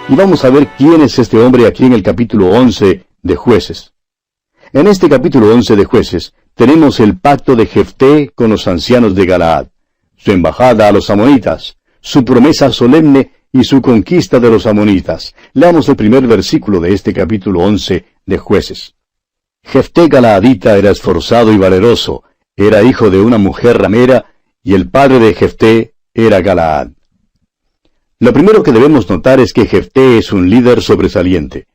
Y vamos a ver quién es este hombre aquí en el capítulo 11 de Jueces. En este capítulo 11 de Jueces tenemos el pacto de Jefté con los ancianos de Galaad, su embajada a los amonitas, su promesa solemne y su conquista de los amonitas. Leamos el primer versículo de este capítulo 11 de Jueces. Jefté Galaadita era esforzado y valeroso, era hijo de una mujer ramera, y el padre de Jefté era Galaad. Lo primero que debemos notar es que Jefté es un líder sobresaliente.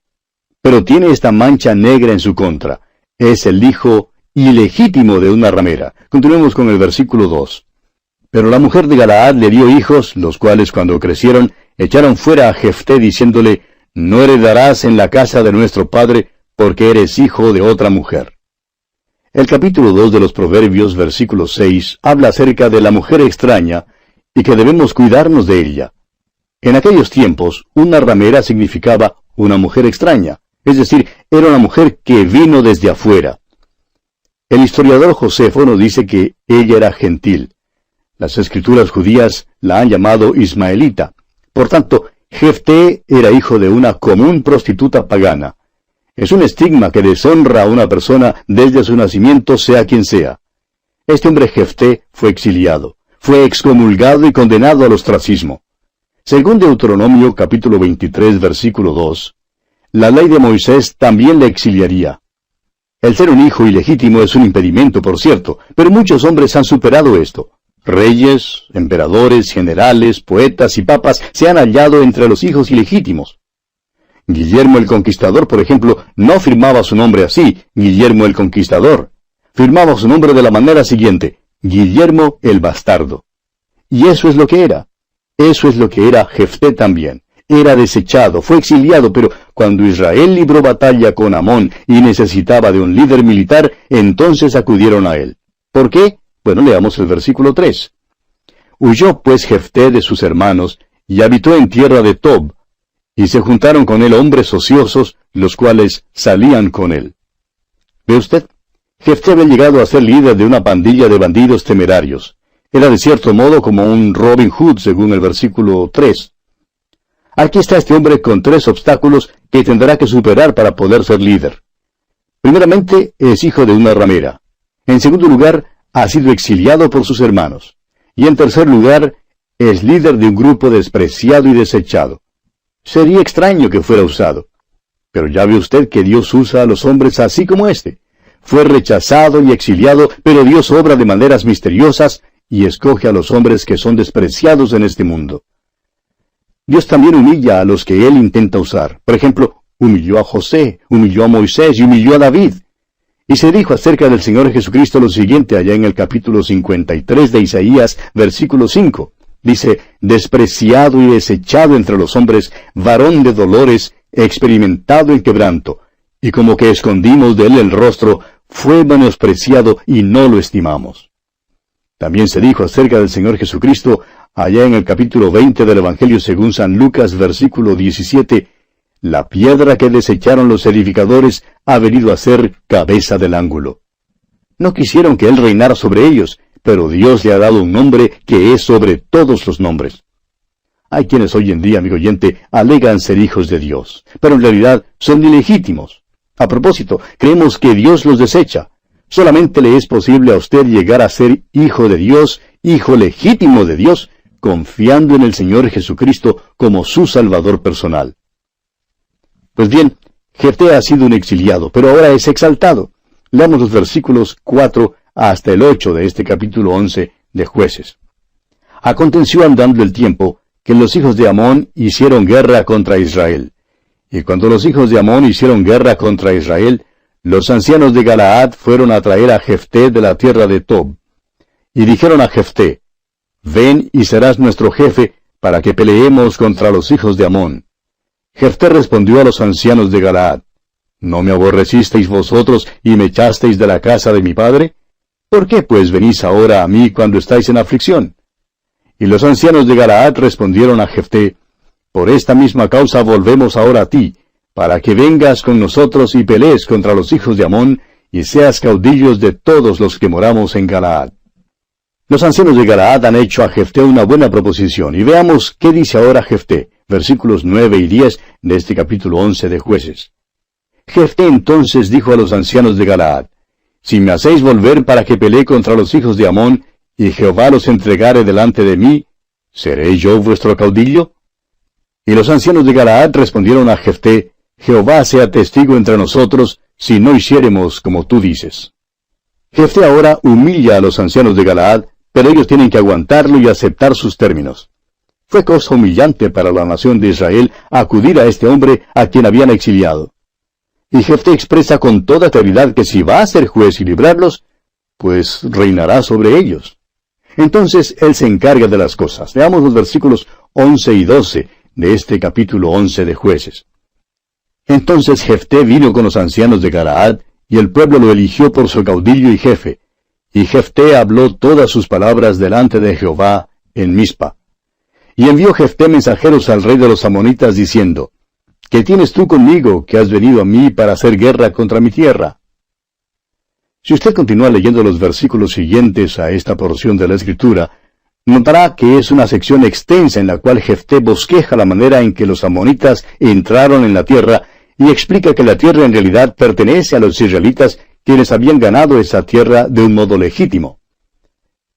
Pero tiene esta mancha negra en su contra. Es el hijo ilegítimo de una ramera. Continuemos con el versículo 2. Pero la mujer de Galaad le dio hijos, los cuales cuando crecieron, echaron fuera a Jefté diciéndole, no heredarás en la casa de nuestro padre, porque eres hijo de otra mujer. El capítulo 2 de los Proverbios, versículo 6, habla acerca de la mujer extraña, y que debemos cuidarnos de ella. En aquellos tiempos, una ramera significaba una mujer extraña, es decir, era una mujer que vino desde afuera. El historiador Josefo nos dice que ella era gentil. Las escrituras judías la han llamado ismaelita. Por tanto, Jefté era hijo de una común prostituta pagana. Es un estigma que deshonra a una persona desde su nacimiento, sea quien sea. Este hombre Jefté fue exiliado, fue excomulgado y condenado al ostracismo. Según Deuteronomio capítulo 23, versículo 2, la ley de Moisés también le exiliaría. El ser un hijo ilegítimo es un impedimento, por cierto, pero muchos hombres han superado esto. Reyes, emperadores, generales, poetas y papas se han hallado entre los hijos ilegítimos. Guillermo el Conquistador, por ejemplo, no firmaba su nombre así, Guillermo el Conquistador. Firmaba su nombre de la manera siguiente, Guillermo el Bastardo. Y eso es lo que era. Eso es lo que era Jefté también. Era desechado, fue exiliado, pero cuando Israel libró batalla con Amón y necesitaba de un líder militar, entonces acudieron a él. ¿Por qué? Bueno, leamos el versículo 3. Huyó pues Jefté de sus hermanos, y habitó en tierra de Tob, y se juntaron con él hombres ociosos, los cuales salían con él. ¿Ve usted? Jefté había llegado a ser líder de una pandilla de bandidos temerarios. Era de cierto modo como un Robin Hood, según el versículo 3. Aquí está este hombre con 3 obstáculos que tendrá que superar para poder ser líder. Primeramente, es hijo de una ramera. En segundo lugar, ha sido exiliado por sus hermanos. Y en tercer lugar, es líder de un grupo despreciado y desechado. Sería extraño que fuera usado. Pero ya ve usted que Dios usa a los hombres así como este. Fue rechazado y exiliado, pero Dios obra de maneras misteriosas y escoge a los hombres que son despreciados en este mundo. Dios también humilla a los que Él intenta usar. Por ejemplo, humilló a José, humilló a Moisés y humilló a David. Y se dijo acerca del Señor Jesucristo lo siguiente allá en el capítulo 53 de Isaías, versículo 5. Dice, despreciado y desechado entre los hombres, varón de dolores, experimentado en quebranto. Y como que escondimos de él el rostro, fue menospreciado y no lo estimamos. También se dijo acerca del Señor Jesucristo, allá en el capítulo 20 del Evangelio según San Lucas, versículo 17, la piedra que desecharon los edificadores ha venido a ser cabeza del ángulo. No quisieron que Él reinara sobre ellos, pero Dios le ha dado un nombre que es sobre todos los nombres. Hay quienes hoy en día, amigo oyente, alegan ser hijos de Dios, pero en realidad son ilegítimos. A propósito, creemos que Dios los desecha. Solamente le es posible a usted llegar a ser hijo de Dios, hijo legítimo de Dios, confiando en el Señor Jesucristo como su Salvador personal. Pues bien, Jefté ha sido un exiliado, pero ahora es exaltado. Leamos los versículos 4 hasta el 8 de este capítulo 11 de Jueces. Aconteció andando el tiempo que los hijos de Amón hicieron guerra contra Israel. Y cuando los hijos de Amón hicieron guerra contra Israel, los ancianos de Galaad fueron a traer a Jefté de la tierra de Tob. Y dijeron a Jefté, ven y serás nuestro jefe para que peleemos contra los hijos de Amón. Jefté respondió a los ancianos de Galaad, ¿no me aborrecisteis vosotros y me echasteis de la casa de mi padre? ¿Por qué pues venís ahora a mí cuando estáis en aflicción? Y los ancianos de Galaad respondieron a Jefté, por esta misma causa volvemos ahora a ti, para que vengas con nosotros y pelees contra los hijos de Amón, y seas caudillos de todos los que moramos en Galaad. Los ancianos de Galaad han hecho a Jefté una buena proposición, y veamos qué dice ahora Jefté. versículos 9 y 10 de este capítulo 11 de Jueces. Jefté entonces dijo a los ancianos de Galaad: Si me hacéis volver para que pelee contra los hijos de Amón, y Jehová los entregare delante de mí, ¿seré yo vuestro caudillo? Y los ancianos de Galaad respondieron a Jefté: Jehová sea testigo entre nosotros, si no hiciéremos como tú dices. Jefté ahora humilla a los ancianos de Galaad, pero ellos tienen que aguantarlo y aceptar sus términos. Fue cosa humillante para la nación de Israel acudir a este hombre a quien habían exiliado. Y Jefté expresa con toda claridad que si va a ser juez y librarlos, pues reinará sobre ellos. Entonces él se encarga de las cosas. Veamos los versículos 11 y 12 de este capítulo 11 de Jueces. Entonces Jefté vino con los ancianos de Galaad, y el pueblo lo eligió por su caudillo y jefe. Y Jefté habló todas sus palabras delante de Jehová en Mizpa. Y envió Jefté mensajeros al rey de los amonitas, diciendo: ¿Qué tienes tú conmigo, que has venido a mí para hacer guerra contra mi tierra? Si usted continúa leyendo los versículos siguientes a esta porción de la Escritura, notará que es una sección extensa en la cual Jefté bosqueja la manera en que los amonitas entraron en la tierra y explica que la tierra en realidad pertenece a los israelitas, quienes habían ganado esa tierra de un modo legítimo.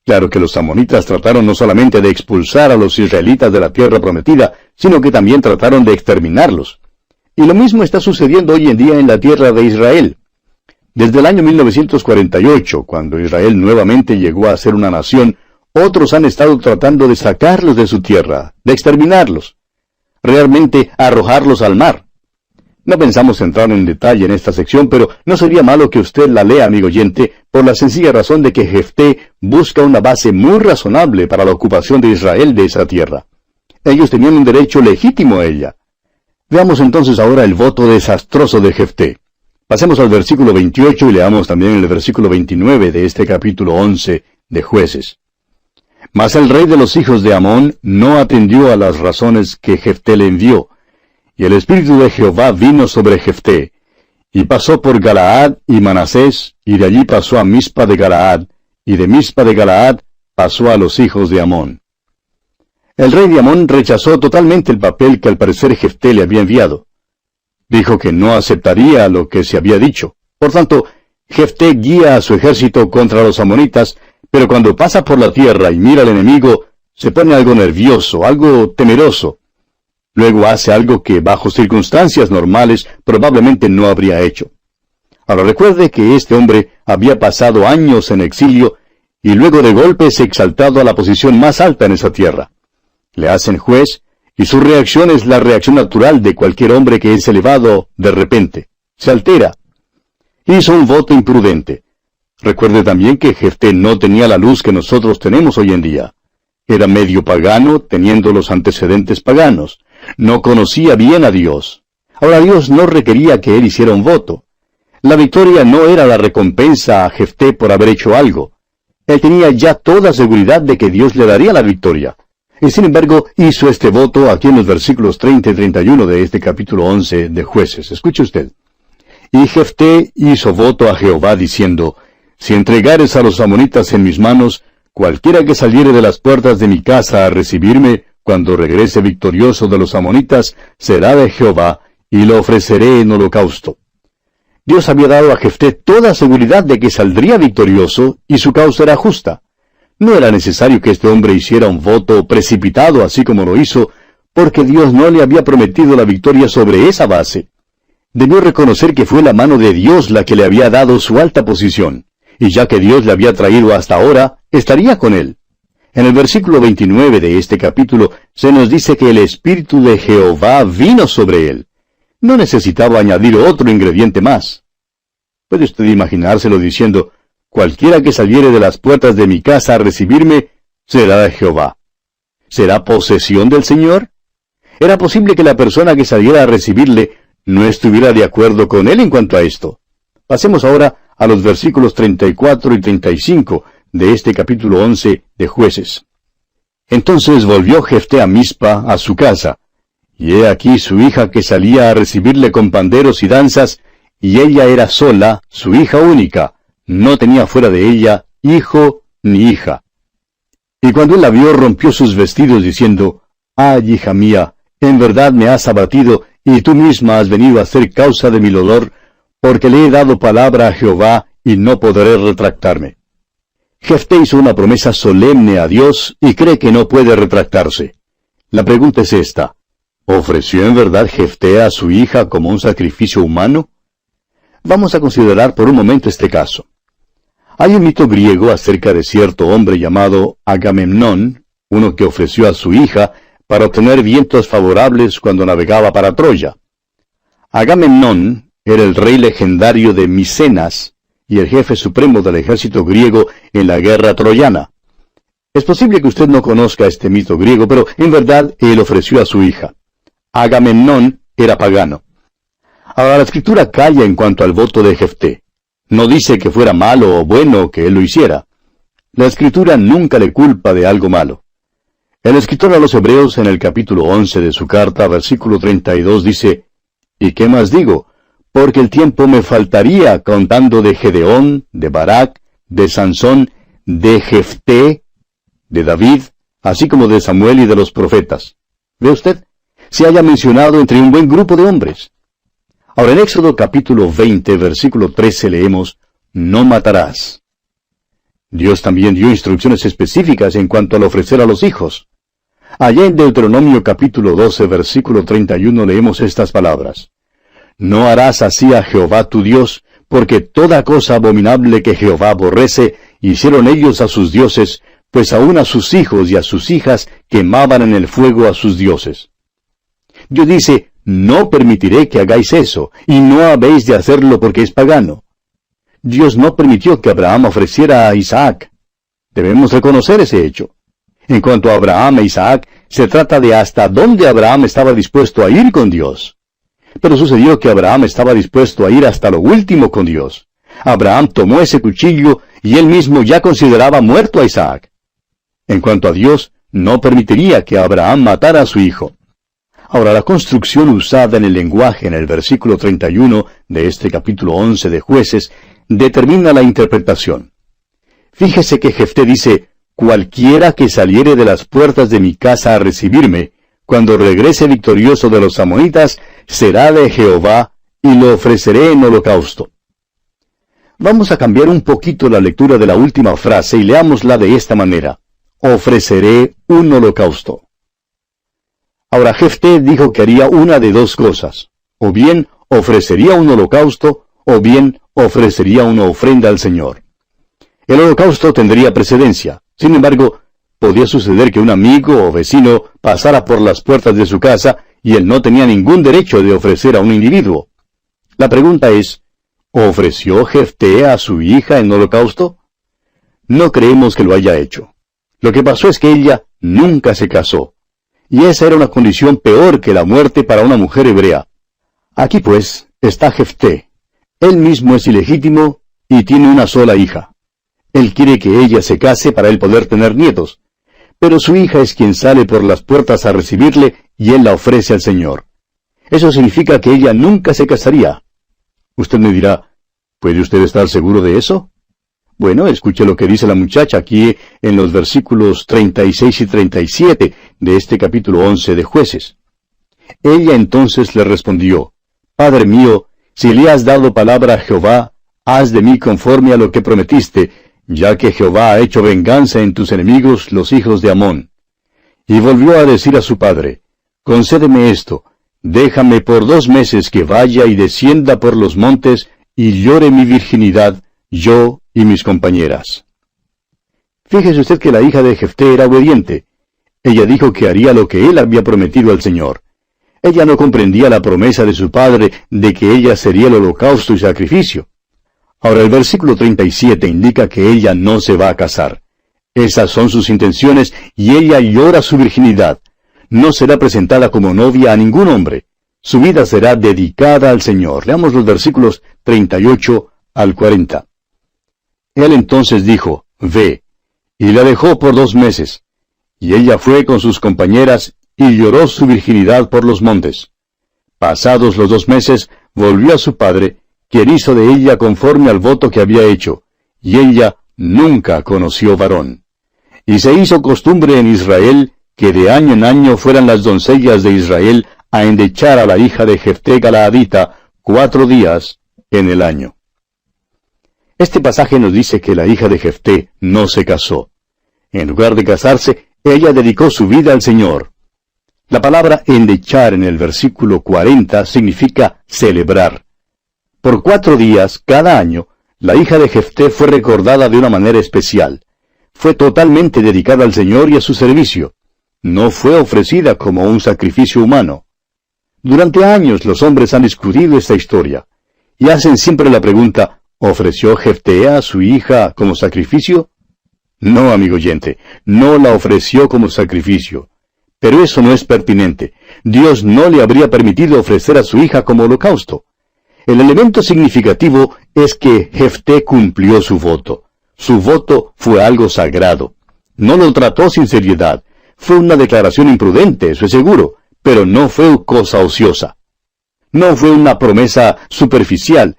Claro que los amonitas trataron no solamente de expulsar a los israelitas de la tierra prometida, sino que también trataron de exterminarlos. Y lo mismo está sucediendo hoy en día en la tierra de Israel. Desde el año 1948, cuando Israel nuevamente llegó a ser una nación, otros han estado tratando de sacarlos de su tierra, de exterminarlos, realmente arrojarlos al mar. No pensamos entrar en detalle en esta sección, pero no sería malo que usted la lea, amigo oyente, por la sencilla razón de que Jefté busca una base muy razonable para la ocupación de Israel de esa tierra. Ellos tenían un derecho legítimo a ella. Veamos entonces ahora el voto desastroso de Jefté. Pasemos al versículo 28 y leamos también el versículo 29 de este capítulo 11 de Jueces. Mas el rey de los hijos de Amón no atendió a las razones que Jefté le envió, y el espíritu de Jehová vino sobre Jefté, y pasó por Galaad y Manasés, y de allí pasó a Mizpa de Galaad, y de Mizpa de Galaad pasó a los hijos de Amón. El rey de Amón rechazó totalmente el papel que al parecer Jefté le había enviado. Dijo que no aceptaría lo que se había dicho. Por tanto, Jefté guía a su ejército contra los amonitas, pero cuando pasa por la tierra y mira al enemigo, se pone algo nervioso, algo temeroso. Luego hace algo que bajo circunstancias normales probablemente no habría hecho. Ahora recuerde que este hombre había pasado años en exilio y luego de golpe es exaltado a la posición más alta en esa tierra. Le hacen juez y su reacción es la reacción natural de cualquier hombre que es elevado de repente. Se altera. Hizo un voto imprudente. Recuerde también que Jefté no tenía la luz que nosotros tenemos hoy en día. Era medio pagano, teniendo los antecedentes paganos. No conocía bien a Dios. Ahora Dios no requería que él hiciera un voto. La victoria no era la recompensa a Jefté por haber hecho algo. Él tenía ya toda seguridad de que Dios le daría la victoria. Y sin embargo, hizo este voto aquí en los versículos 30 y 31 de este capítulo 11 de Jueces. Escuche usted. Y Jefté hizo voto a Jehová diciendo: Si entregares a los amonitas en mis manos, cualquiera que saliere de las puertas de mi casa a recibirme, cuando regrese victorioso de los amonitas, será de Jehová, y lo ofreceré en holocausto. Dios había dado a Jefté toda seguridad de que saldría victorioso, y su causa era justa. No era necesario que este hombre hiciera un voto precipitado así como lo hizo, porque Dios no le había prometido la victoria sobre esa base. Debió reconocer que fue la mano de Dios la que le había dado su alta posición, y ya que Dios le había traído hasta ahora, estaría con él. En el versículo 29 de este capítulo se nos dice que el Espíritu de Jehová vino sobre él. No necesitaba añadir otro ingrediente más. ¿Puede usted imaginárselo diciendo: cualquiera que saliere de las puertas de mi casa a recibirme, será de Jehová? ¿Será posesión del Señor? Era posible que la persona que saliera a recibirle no estuviera de acuerdo con él en cuanto a esto. Pasemos ahora a los versículos 34 y 35 de este capítulo 11 de Jueces. Entonces volvió Jefté a Mizpa, a su casa, y he aquí su hija que salía a recibirle con panderos y danzas, y ella era sola, su hija única, no tenía fuera de ella hijo ni hija. Y cuando él la vio, rompió sus vestidos, diciendo: Ay, hija mía, En verdad me has abatido, y tú misma has venido a ser causa de mi dolor, porque le he dado palabra a Jehová, y no podré retractarme. Jefté hizo una promesa solemne a Dios, y cree que no puede retractarse. La pregunta es esta: ¿ofreció en verdad Jefté a su hija como un sacrificio humano? Vamos a considerar por un momento este caso. Hay un mito griego acerca de cierto hombre llamado Agamemnón, uno que ofreció a su hija para obtener vientos favorables cuando navegaba para Troya. Agamemnón era el rey legendario de Micenas y el jefe supremo del ejército griego en la guerra troyana. Es posible que usted no conozca este mito griego, pero en verdad él ofreció a su hija. Agamemnón era pagano. Ahora la Escritura calla en cuanto al voto de Jefté. No dice que fuera malo o bueno que él lo hiciera. La Escritura nunca le culpa de algo malo. El escritor a los Hebreos en el capítulo 11 de su carta, versículo 32, dice: ¿Y qué más digo? Porque el tiempo me faltaría contando de Gedeón, de Barak, de Sansón, de Jefté, de David, así como de Samuel y de los profetas. ¿Ve usted? Se haya mencionado entre un buen grupo de hombres. Ahora en Éxodo capítulo 20, versículo 13 leemos: No matarás. Dios también dio instrucciones específicas en cuanto al ofrecer a los hijos. Allá en Deuteronomio capítulo 12, versículo 31 leemos estas palabras: No harás así a Jehová tu Dios, porque toda cosa abominable que Jehová aborrece, hicieron ellos a sus dioses, pues aun a sus hijos y a sus hijas quemaban en el fuego a sus dioses. Dios dice: No permitiré que hagáis eso, y no habéis de hacerlo porque es pagano. Dios no permitió que Abraham ofreciera a Isaac. Debemos reconocer ese hecho. En cuanto a Abraham e Isaac, se trata de hasta dónde Abraham estaba dispuesto a ir con Dios. Pero sucedió que Abraham estaba dispuesto a ir hasta lo último con Dios. Abraham tomó ese cuchillo y él mismo ya consideraba muerto a Isaac. En cuanto a Dios, no permitiría que Abraham matara a su hijo. Ahora, la construcción usada en el lenguaje en el versículo 31 de este capítulo 11 de Jueces determina la interpretación. Fíjese que Jefté dice: Cualquiera que saliere de las puertas de mi casa a recibirme, cuando regrese victorioso de los amonitas, será de Jehová, y lo ofreceré en holocausto. Vamos a cambiar un poquito la lectura de la última frase y leámosla de esta manera: ofreceré un holocausto. Ahora Jefté dijo que haría una de dos cosas: o bien ofrecería un holocausto, o bien ofrecería una ofrenda al Señor. El holocausto tendría precedencia. Sin embargo, podía suceder que un amigo o vecino pasara por las puertas de su casa y él no tenía ningún derecho de ofrecer a un individuo. La pregunta es: ¿ofreció Jefté a su hija en holocausto? No creemos que lo haya hecho. Lo que pasó es que ella nunca se casó. Y esa era una condición peor que la muerte para una mujer hebrea. Aquí pues está Jefté. Él mismo es ilegítimo y tiene una sola hija. Él quiere que ella se case para él poder tener nietos. Pero su hija es quien sale por las puertas a recibirle y él la ofrece al Señor. Eso significa que ella nunca se casaría. Usted me dirá: ¿puede usted estar seguro de eso? Bueno, escuche lo que dice la muchacha aquí en los versículos 36 y 37 de este capítulo 11 de Jueces. Ella entonces le respondió: Padre mío, si le has dado palabra a Jehová, haz de mí conforme a lo que prometiste, ya que Jehová ha hecho venganza en tus enemigos, los hijos de Amón. Y volvió a decir a su padre: Concédeme esto, déjame por 2 meses que vaya y descienda por los montes, y llore mi virginidad, yo y mis compañeras. Fíjese usted que la hija de Jefté era obediente. Ella dijo que haría lo que él había prometido al Señor. Ella no comprendía la promesa de su padre de que ella sería el holocausto y sacrificio. Ahora el versículo 37 indica que ella no se va a casar. Esas son sus intenciones y ella llora su virginidad. No será presentada como novia a ningún hombre. Su vida será dedicada al Señor. Leamos los versículos 38 al 40. Él entonces dijo: Ve, y la dejó por 2 meses. Y ella fue con sus compañeras y lloró su virginidad por los montes. Pasados los 2 meses, volvió a su padre, quien hizo de ella conforme al voto que había hecho, y ella nunca conoció varón. Y se hizo costumbre en Israel que de año en año fueran las doncellas de Israel a endechar a la hija de Jefté Galaadita 4 días en el año. Este pasaje nos dice que la hija de Jefté no se casó. En lugar de casarse, ella dedicó su vida al Señor. La palabra endechar en el versículo 40 significa celebrar. Por 4 días, cada año, la hija de Jefté fue recordada de una manera especial. Fue totalmente dedicada al Señor y a su servicio. No fue ofrecida como un sacrificio humano. Durante años los hombres han discutido esta historia, y hacen siempre la pregunta, ¿ofreció Jefté a su hija como sacrificio? No, amigo oyente, no la ofreció como sacrificio. Pero eso no es pertinente. Dios no le habría permitido ofrecer a su hija como holocausto. El elemento significativo es que Jefté cumplió su voto. Su voto fue algo sagrado. No lo trató sin seriedad. Fue una declaración imprudente, eso es seguro, pero no fue cosa ociosa. No fue una promesa superficial.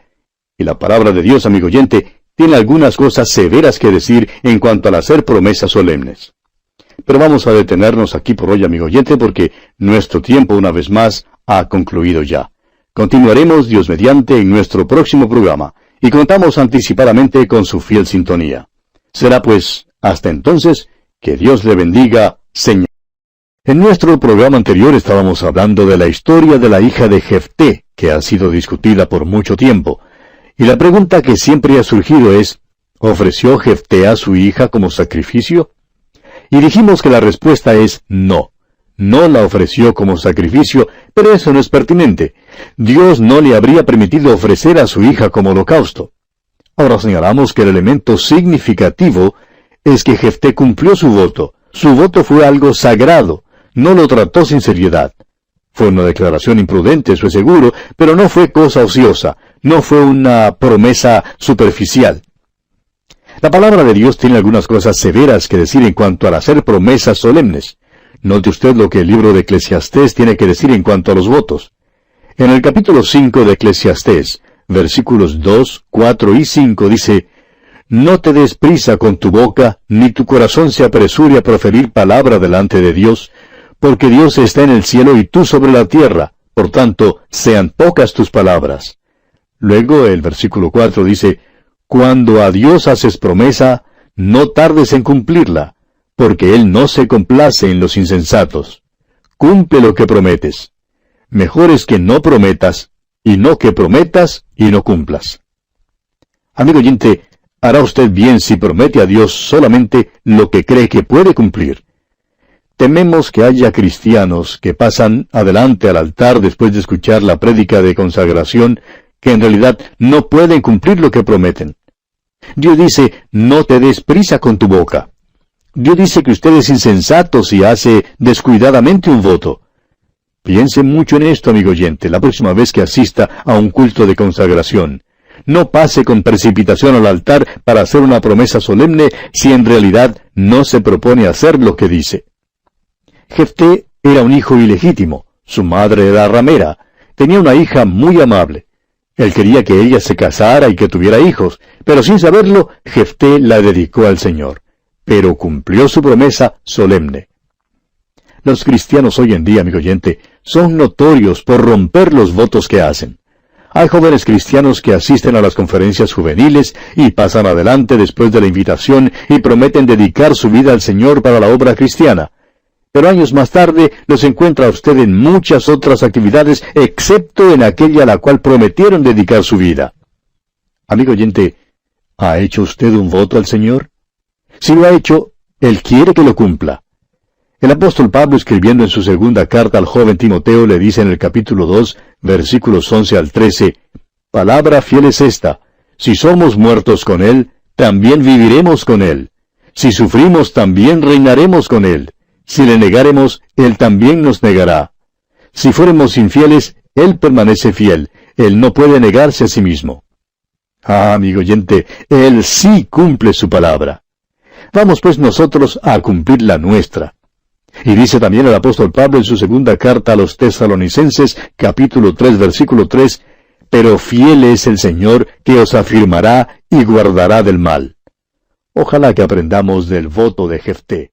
Y la palabra de Dios, amigo oyente, tiene algunas cosas severas que decir en cuanto al hacer promesas solemnes. Pero vamos a detenernos aquí por hoy, amigo oyente, porque nuestro tiempo una vez más ha concluido ya. Continuaremos, Dios mediante, en nuestro próximo programa, y contamos anticipadamente con su fiel sintonía. Será pues, hasta entonces, que Dios le bendiga, Señor. En nuestro programa anterior estábamos hablando de la historia de la hija de Jefté, que ha sido discutida por mucho tiempo. Y la pregunta que siempre ha surgido es, ¿ofreció Jefté a su hija como sacrificio? Y dijimos que la respuesta es no. No la ofreció como sacrificio, pero eso no es pertinente. Dios no le habría permitido ofrecer a su hija como holocausto. Ahora señalamos que el elemento significativo es que Jefté cumplió su voto. Su voto fue algo sagrado. No lo trató sin seriedad. Fue una declaración imprudente, eso es seguro, pero no fue cosa ociosa. No fue una promesa superficial. La palabra de Dios tiene algunas cosas severas que decir en cuanto al hacer promesas solemnes. Note usted lo que el libro de Eclesiastés tiene que decir en cuanto a los votos. En el capítulo 5 de Eclesiastés, versículos 2, 4 y 5 dice, «No te des prisa con tu boca, ni tu corazón se apresure a proferir palabra delante de Dios, porque Dios está en el cielo y tú sobre la tierra, por tanto, sean pocas tus palabras». Luego el versículo 4 dice, «Cuando a Dios haces promesa, no tardes en cumplirla, porque Él no se complace en los insensatos. Cumple lo que prometes. Mejor es que no prometas, y no que prometas y no cumplas». Amigo oyente, hará usted bien si promete a Dios solamente lo que cree que puede cumplir. Tememos que haya cristianos que pasan adelante al altar después de escuchar la prédica de consagración, que en realidad no pueden cumplir lo que prometen. Dios dice, no te des prisa con tu boca. Dios dice que usted es insensato si hace descuidadamente un voto. Piense mucho en esto, amigo oyente, la próxima vez que asista a un culto de consagración. No pase con precipitación al altar para hacer una promesa solemne si en realidad no se propone hacer lo que dice. Jefté era un hijo ilegítimo. Su madre era ramera. Tenía una hija muy amable. Él quería que ella se casara y que tuviera hijos, pero sin saberlo, Jefté la dedicó al Señor. Pero cumplió su promesa solemne. Los cristianos hoy en día, amigo oyente, son notorios por romper los votos que hacen. Hay jóvenes cristianos que asisten a las conferencias juveniles y pasan adelante después de la invitación y prometen dedicar su vida al Señor para la obra cristiana. Pero años más tarde los encuentra usted en muchas otras actividades, excepto en aquella a la cual prometieron dedicar su vida. Amigo oyente, ¿ha hecho usted un voto al Señor? Si lo ha hecho, Él quiere que lo cumpla. El apóstol Pablo, escribiendo en su segunda carta al joven Timoteo, le dice en el capítulo 2, versículos 11 al 13, «Palabra fiel es esta, si somos muertos con Él, también viviremos con Él. Si sufrimos, también reinaremos con Él. Si le negaremos, Él también nos negará. Si fuéramos infieles, Él permanece fiel. Él no puede negarse a sí mismo». Ah, amigo oyente, Él sí cumple su palabra. Vamos pues nosotros a cumplir la nuestra. Y dice también el apóstol Pablo en su segunda carta a los Tesalonicenses, capítulo 3, versículo 3, «Pero fiel es el Señor, que os afirmará y guardará del mal». Ojalá que aprendamos del voto de Jefté.